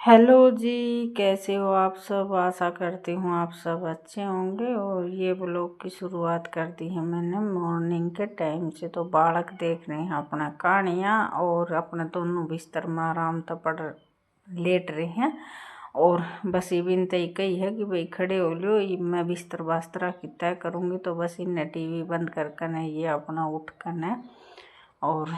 Hello जी। कैसे हो आप सब? आशा करती हूँ आप सब अच्छे होंगे। और ये ब्लॉग की शुरुआत कर दी है मैंने मॉर्निंग के टाइम से। तो बालक देख रहे हैं अपना कहानियाँ और अपने दोनों बिस्तर में आराम तो पड़ लेट रहे हैं। और बस ये विनती ही कही है कि भाई खड़े हो लो, ये मैं बिस्तर बास्तरा की तय करूँगी। तो बस इन्हें टीवी बंद कर कर ये अपना उठ कर और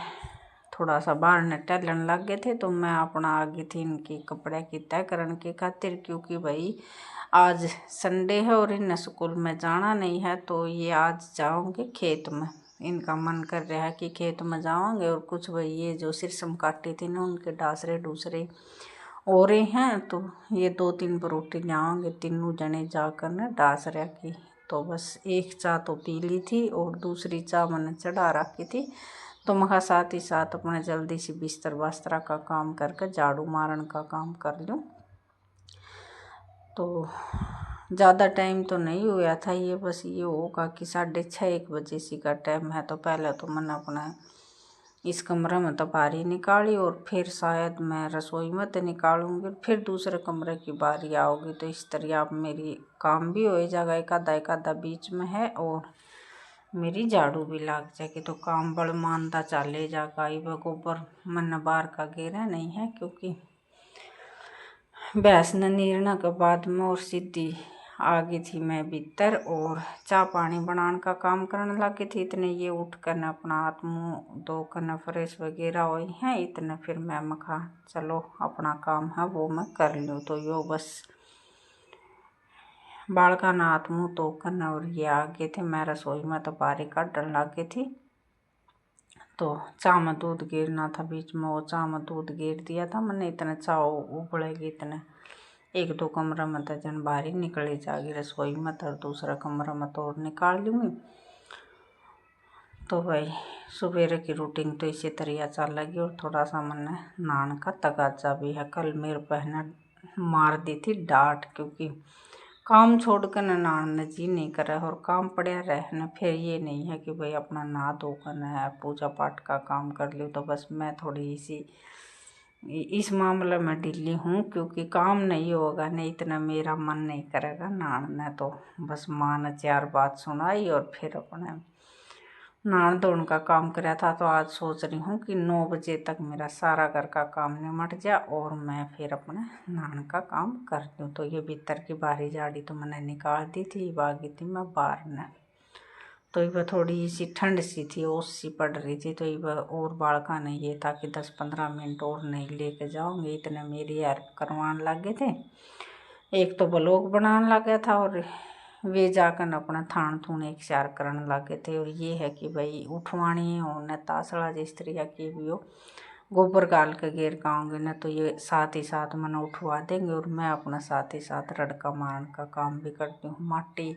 थोड़ा सा बाहर न टहलन लग गए थे। तो मैं अपना आ गई थी इनकी कपड़े की तय करने की खातिर, क्योंकि भाई आज संडे है और इन्हें स्कूल में जाना नहीं है। तो ये आज जाओगे खेत में, इनका मन कर रहा है कि खेत में जाओगे। और कुछ भाई ये जो सिरसम काटी थी ना, उनके डासरे डूसरे हो रहे हैं। तो ये 2-3 रोटी जाओगे, तीनों जने जाकर न डासरे की। तो बस एक चाय तो पी ली थी और दूसरी चाय मैंने चढ़ा रखी थी। तो मैं साथ ही साथ अपने जल्दी से बिस्तर बास्तरा का काम करके झाड़ू मारन का काम कर लूँ। तो ज़्यादा टाइम तो नहीं हुआ था, ये बस ये होगा कि 6:30-1 बजे सी का टाइम है। तो पहले तो मैंने अपना इस कमरे में तो बारी निकाली और फिर शायद मैं रसोई में तो निकालूंगी, फिर दूसरे कमरे की बारी आओगी। तो इस तरह अब मेरी काम भी हो जाएगा, एक आधा बीच में है और मेरी झाड़ू भी लग जाएगी। तो काम बड़ मानता चले जाएगा। ये गोबर मन बाहर का घेरा नहीं है, क्योंकि भैंस ने नीरना के बाद में और सीधी आ गई थी मैं भीतर और चाय पानी बनाने का काम करने लगी थी। इतने ये उठ कर न अपना हाथ मुँह धो कर न फ्रेश वगैरह हुई हैं। इतने फिर मैं कहा चलो अपना काम है वो मैं कर लूँ। तो यो बस बालका ना हाथ मुँह धो कर न और ये आ गए थे। मैं रसोई में तो बारी काटने लगी थी। तो चाय में दूध गिरना था बीच में, वो चाय में दूध गिर दिया था मैंने। इतने चाय उबलेगी, इतने 1-2 कमरा में तो जन बाहर निकले जाएगी रसोई में, तो दूसरा कमरा में तो और निकाल लूँगी। तो भाई सवेरे की रूटीन तो इसी तरह चल लगी। और थोड़ा सा मैंने नहाने का तगाजा भी है। कल मेरे बहन मार दी थी डांट, क्योंकि काम छोड़ कर नहाने जी नहीं करे और काम पड़ा रहे न। फिर ये नहीं है कि भाई अपना नहा धो कर न पूजा पाठ का काम कर लूँ। तो बस मैं थोड़ी सी इस मामले में ढीली हूँ, क्योंकि काम नहीं होगा नहीं, इतना मेरा मन नहीं करेगा नहाने। तो बस माँ ने 4 बात सुनाई और फिर अपने नहान धोने का काम कराया था। तो आज सोच रही हूँ कि 9 बजे तक मेरा सारा घर का काम निमट जाए और मैं फिर अपने नहान का काम कर दूँ। तो ये भीतर की बारी झाड़ी तो मैंने निकाल दी थी, भागी थी मैं बाहर न। तो ये थोड़ी सी ठंड सी थी, ओस सी पड़ रही थी। तो ये और बालका ने ये था कि 10-15 मिनट और नहीं लेके जाओगे, इतने मेरी हेल्प करवाने लगे थे। एक तो ब्लॉग बनाने लगा था और वे जाकर अपना थान थून एक शार करने लगे थे। और ये है कि भाई उठवानी हो न तासड़ा जिस तरह की भी हो, गोबर गाल के घेर गाँगे न, तो ये साथ ही साथ मैंने उठवा देंगे। और मैं अपना साथ ही साथ रड़का मारने का काम भी करती हूँ। माटी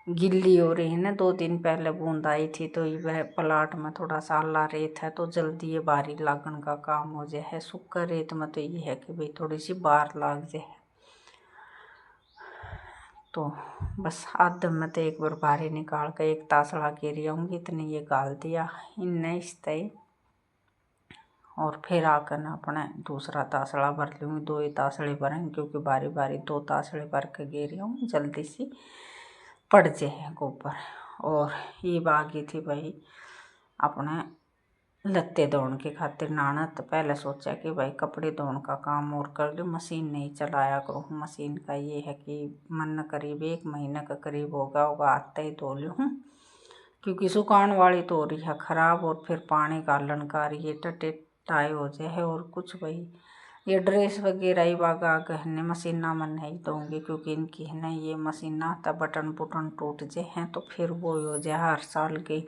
गिल्ली हो रही है ना, 2 दिन पहले बूंद आई थी। तो ये वह प्लाट में थोड़ा सा आला रेत है, तो जल्दी ये बारी लागन का काम हो जाए है। सूखा रेत में तो ये है कि भाई थोड़ी सी बार लाग जाए। तो बस आध में तो एक बार बाहर निकाल कर एक तासड़ा घेरी आऊँगी, इतने ये गाल दिया इनने इस तय। और फिर आकर न अपने दूसरा तासड़ा भर लूँगी। 2 ही तासड़े भरेंगे, क्योंकि बारी बारी 2 तासड़े भर के घेरी आऊँ जल्दी सी पड़ जाए गोबर। और ये बागी थी भाई अपने लत्ते धोने के खातिर नहाना। तो पहले सोचा कि भाई कपड़े धोने का काम और कर लूँ, मशीन नहीं चलाया करूँ। मशीन का ये है कि मन करीब 1 महीने का करीब होगा आते ही धो लूँ, क्योंकि सुखाने वाली तो हो रही है ख़राब। और फिर पानी गालन का ये टटे टाई हो जाए। और कुछ भाई ये ड्रेस वगैरह ही बागा गहने मशीना में नहीं दूँगी, क्योंकि इनकी है ना ये मशीना तो बटन बुटन टूट जाए हैं। तो फिर वो हो जाए हर साल की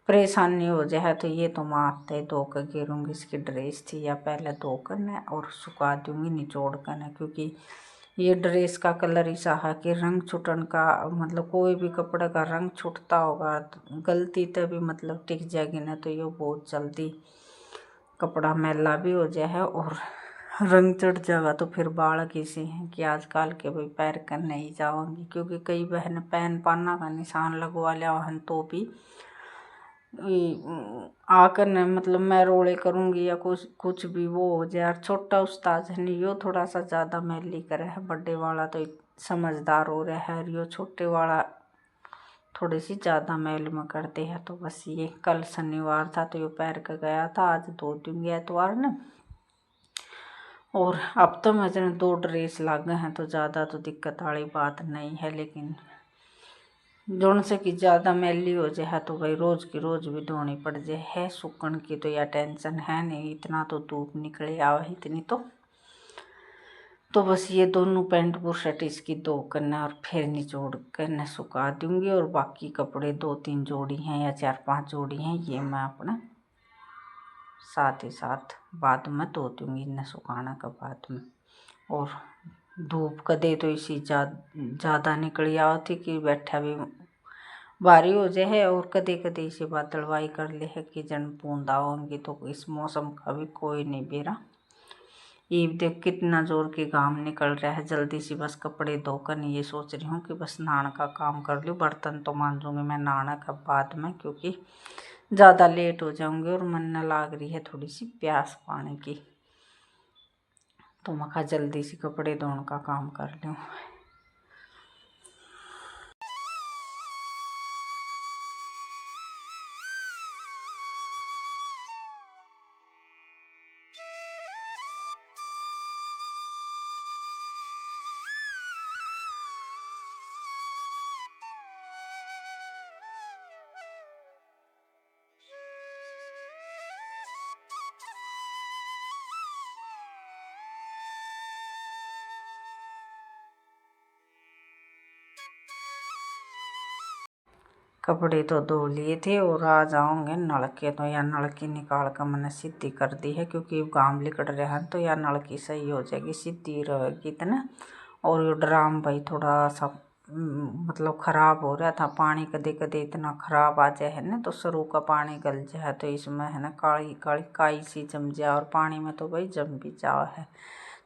परेशानी हो जाए। तो ये तो मैं आते धो कर गिरूँगी। इसकी ड्रेस थी या पहले धो कर न और सुखा दूँगी निचोड़ कर न, क्योंकि ये ड्रेस का कलर ऐसा है कि रंग छुटन का मतलब कोई भी कपड़े का रंग छुटता होगा गलती तभी मतलब टिक जाएगी ना। तो ये बहुत जल्दी कपड़ा मैला भी हो जाए है और रंग चढ़ जाएगा। तो फिर बालक इसे हैं कि आजकल के भाई पैर कर नहीं जाऊँगी, क्योंकि कई बहन पैन पाना का निशान लगवा लिया हन तो भी आकर न मतलब मैं रोले करूँगी या कुछ कुछ भी वो हो जाए। यार छोटा उस्ताद है नहीं, यो थोड़ा सा ज़्यादा मैली करे है, बड़े वाला तो समझदार हो रहा है और यो छोटे वाला थोड़ी सी ज़्यादा मैल में करते हैं। तो बस ये कल शनिवार था तो यो पैर का गया था, आज धो दूँगी एतवार ने। और अब तो मुझे 2 ड्रेस लाग गए हैं तो ज़्यादा तो दिक्कत वाली बात नहीं है, लेकिन जोन से कि ज़्यादा मैली हो जाए तो भाई रोज़ की रोज़ भी धोनी पड़ जाए है। सूखन की तो या टेंशन है नहीं, इतना तो धूप निकले आवा इतनी तो बस ये दोनों पैंट बुशर्ट इसकी धो करना और फिर निचोड़ कर न सुखा दूँगी। और बाकी कपड़े 2-3 जोड़ी हैं या 4-5 जोड़ी हैं, ये मैं अपना साथ ही साथ बाद में धो दूँगी इन्हें सुखाने के बाद में। और धूप कदे तो इसी ज़्यादा निकली आवती कि बैठा भी बारी हो जाए और कदे कदे इसे बादलवाई कर ले है कि जन बूंदा होंगी। तो इस मौसम का भी कोई नहीं बेरा। ये देख कितना जोर के घाम निकल रहा है, जल्दी सी बस कपड़े धोकर ये सोच रही हूँ कि बस नहाने का काम कर लूँ। बर्तन तो मांजूंगी मैं नहाने का बाद में, क्योंकि ज़्यादा लेट हो जाऊंगी और मन न लाग रही है थोड़ी सी प्यास पानी की। तो मैं कहा जल्दी से कपड़े धोने का काम कर लूँ। कपड़े तो धो लिए थे और आ जाओगे नलके तो या नलकी निकाल कर मैंने सीधी कर दी है, क्योंकि घाम लिकड़ रहा है तो या नलकी सही हो जाएगी, सीधी रहेगी इतना। और ये ड्राम भाई थोड़ा सा मतलब ख़राब हो रहा था, पानी कदे कदे इतना ख़राब आ जाए है ना तो सरू का पानी गल जाए तो इसमें है ना काली काली काई सी जम जाए और पानी में तो भाई जम भी जाओ है।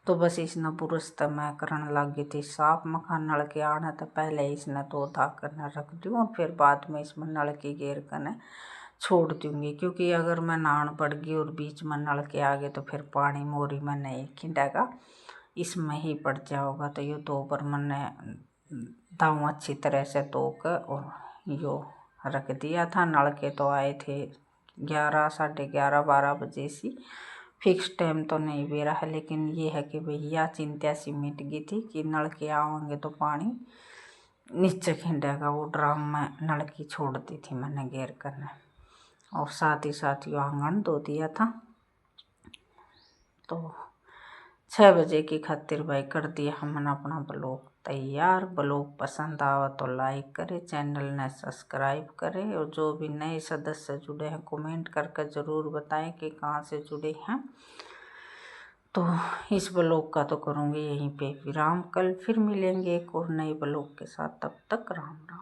तो बस इसने बुरश तो मैं करने लग गई थी साफ। मकान नल के आना तो पहले इसने धो धा करना रख दूँ और फिर बाद में इसमें नल की घेर कर छोड़ दूँगी, क्योंकि अगर मैं नहान पड़ गई और बीच में नल के आ गए तो फिर पानी मोरी में नहीं खिंडेगा, इसमें ही पड़ जाओगा। तो ये 2 बार मैंने दाऊँ अच्छी तरह से धो कर और यो रख दिया था। नल के तो आए थे 11 साढ़े 11 12 बजे सी, फिक्स टाइम तो नहीं भी रहा है। लेकिन ये है कि भैया चिंता सी मिट गई थी कि नल के आएंगे तो पानी नीचे खिंडेगा। वो ड्राम में नल की छोड़ दी थी मैंने घेर करने, और साथ ही साथ ये आंगन धो दिया था। तो 6 बजे की खातिर भाई कर दिया हमने अपना ब्लॉग तैयार। ब्लॉग पसंद आवा तो लाइक करे, चैनल ने सब्सक्राइब करे, और जो भी नए सदस्य जुड़े हैं कमेंट करके ज़रूर बताएं कि कहाँ से जुड़े हैं। तो इस ब्लॉग का तो करूँगी यहीं पे विराम, कल फिर मिलेंगे एक और नए ब्लॉग के साथ। तब तक राम राम।